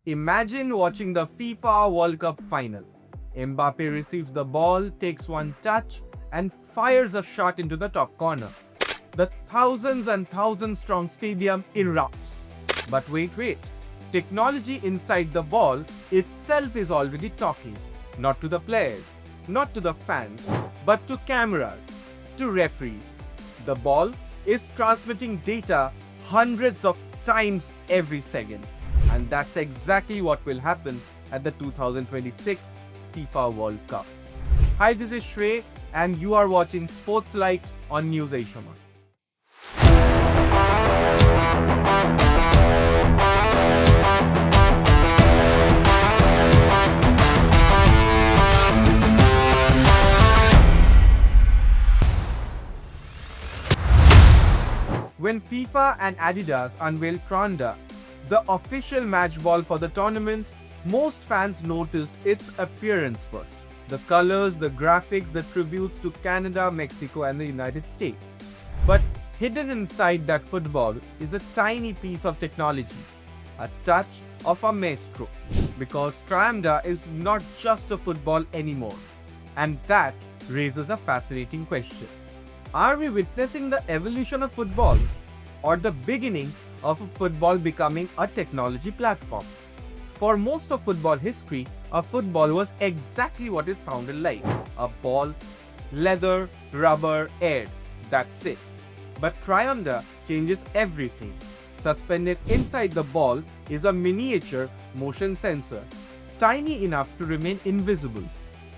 Imagine watching the FIFA World Cup final. Mbappe receives the ball, takes one touch, and fires a shot into the top corner. The thousands and thousands strong stadium erupts. But wait. Technology inside the ball itself is already talking. Not to the players, not to the fans, but to cameras, to referees. The ball is transmitting data hundreds of times every second. And that's exactly what will happen at the 2026 FIFA World Cup. Hi, this is Shrey and you are watching Sportslight on News Ei Samay. When FIFA and Adidas unveiled TRIONDA, the official match ball for the tournament, most fans noticed its appearance first. The colors, the graphics, the tributes to Canada, Mexico and the United States. But hidden inside that football is a tiny piece of technology, a touch of a maestro. Because TRIONDA is not just a football anymore. And that raises a fascinating question. Are we witnessing the evolution of football or the beginning of football becoming a technology platform? For most of football history, a football was exactly what it sounded like. A ball, leather, rubber, air. That's it. But TRIONDA changes everything. Suspended inside the ball is a miniature motion sensor, tiny enough to remain invisible,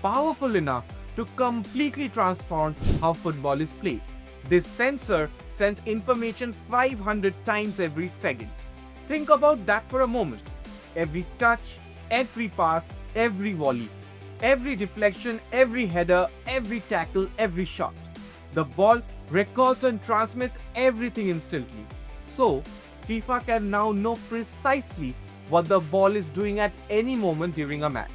powerful enough to completely transform how football is played. This sensor sends information 500 times every second. Think about that for a moment. Every touch, every pass, every volley, every deflection, every header, every tackle, every shot. The ball records and transmits everything instantly. So, FIFA can now know precisely what the ball is doing at any moment during a match.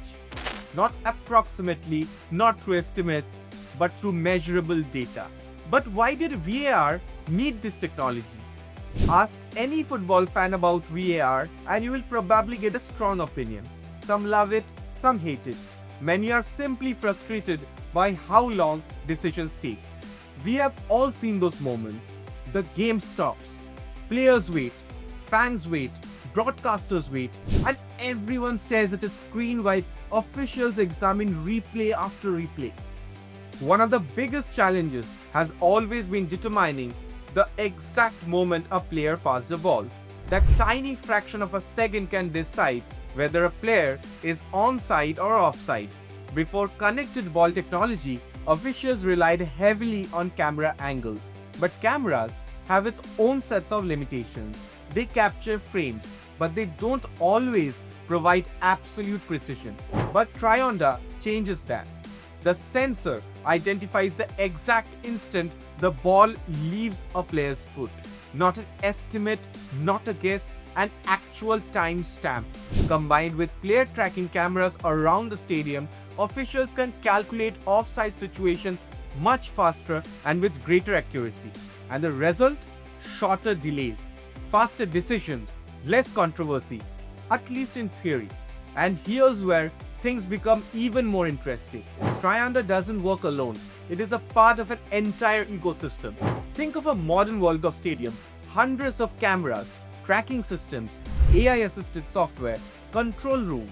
Not approximately, not through estimates, but through measurable data. But why did VAR need this technology? Ask any football fan about VAR and you will probably get a strong opinion. Some love it, some hate it. Many are simply frustrated by how long decisions take. We have all seen those moments. The game stops. Players wait. Fans wait. Broadcasters wait, and everyone stares at a screen while officials examine replay after replay. One of the biggest challenges has always been determining the exact moment a player passed the ball. That tiny fraction of a second can decide whether a player is onside or offside. Before connected ball technology, officials relied heavily on camera angles. But cameras have its own sets of limitations. They capture frames, but they don't always provide absolute precision. But TRIONDA changes that. The sensor identifies the exact instant the ball leaves a player's foot. Not an estimate, not a guess, an actual time stamp. Combined with player tracking cameras around the stadium, officials can calculate offside situations much faster and with greater accuracy. And the result? Shorter delays, faster decisions, less controversy, at least in theory. And here's where things become even more interesting. TRIONDA doesn't work alone. It is a part of an entire ecosystem. Think of a modern World Cup stadium, hundreds of cameras, tracking systems, AI-assisted software, control rooms,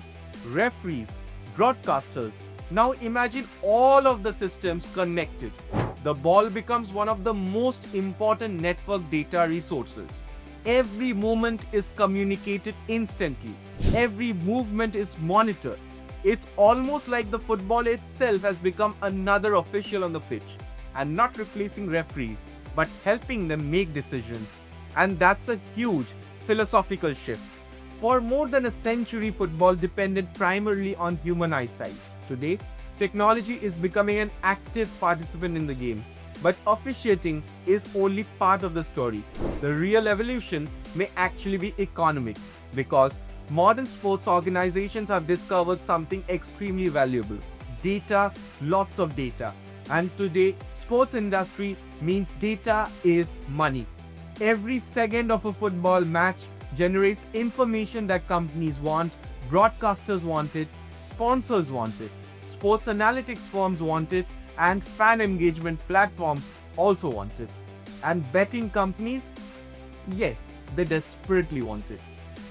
referees, broadcasters. Now imagine all of the systems connected. The ball becomes one of the most important network data resources. Every moment is communicated instantly. Every movement is monitored. It's almost like the football itself has become another official on the pitch and not replacing referees, but helping them make decisions. And that's a huge philosophical shift. For more than a century, football depended primarily on human eyesight. Today, technology is becoming an active participant in the game. But officiating is only part of the story. The real evolution may actually be economic, because modern sports organizations have discovered something extremely valuable. Data, lots of data. And today, sports industry means data is money. Every second of a football match generates information that companies want, Broadcasters want it, sponsors want it, sports analytics firms want it, and fan engagement platforms also want it. And betting companies? Yes, they desperately want it.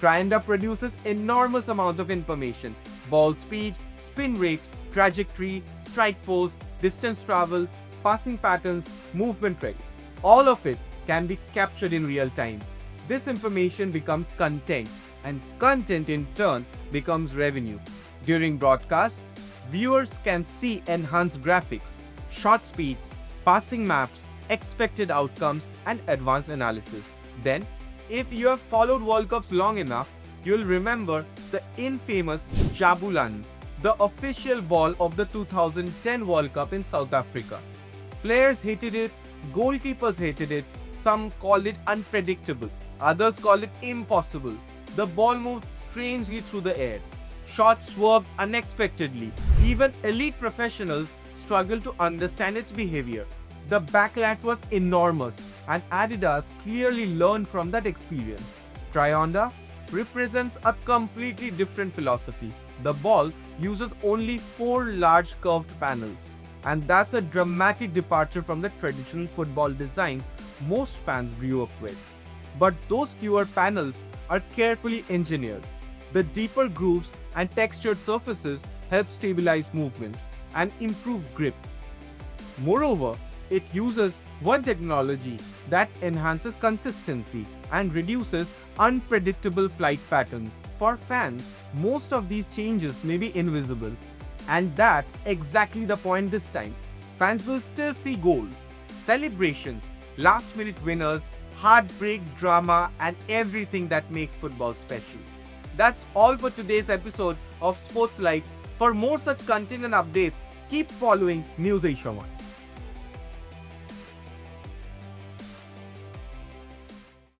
TRIONDA produces enormous amount of information: ball speed, spin rate, trajectory, strike force, distance travel, passing patterns, movement trends. All of it can be captured in real time. This information becomes content, and content in turn becomes revenue. During broadcasts, viewers can see enhanced graphics, shot speeds, passing maps, expected outcomes, and advanced analysis. Then, if you have followed World Cups long enough, you'll remember the infamous Jabulan, the official ball of the 2010 World Cup in South Africa. Players hated it, goalkeepers hated it, some called it unpredictable, others called it impossible. The ball moved strangely through the air. Shots swerved unexpectedly. Even elite professionals struggled to understand its behavior. The backlash was enormous, and Adidas clearly learned from that experience. TRIONDA represents a completely different philosophy. The ball uses only 4 large curved panels, and that's a dramatic departure from the traditional football design most fans grew up with. But those fewer panels are carefully engineered. The deeper grooves and textured surfaces help stabilize movement and improve grip. Moreover, it uses one technology that enhances consistency and reduces unpredictable flight patterns. For fans, most of these changes may be invisible, and that's exactly the point this time. Fans will still see goals, celebrations, last-minute winners, heartbreak, drama, and everything that makes football special. That's all for today's episode of Sportslight. For more such content and updates, keep following News Ei Samay.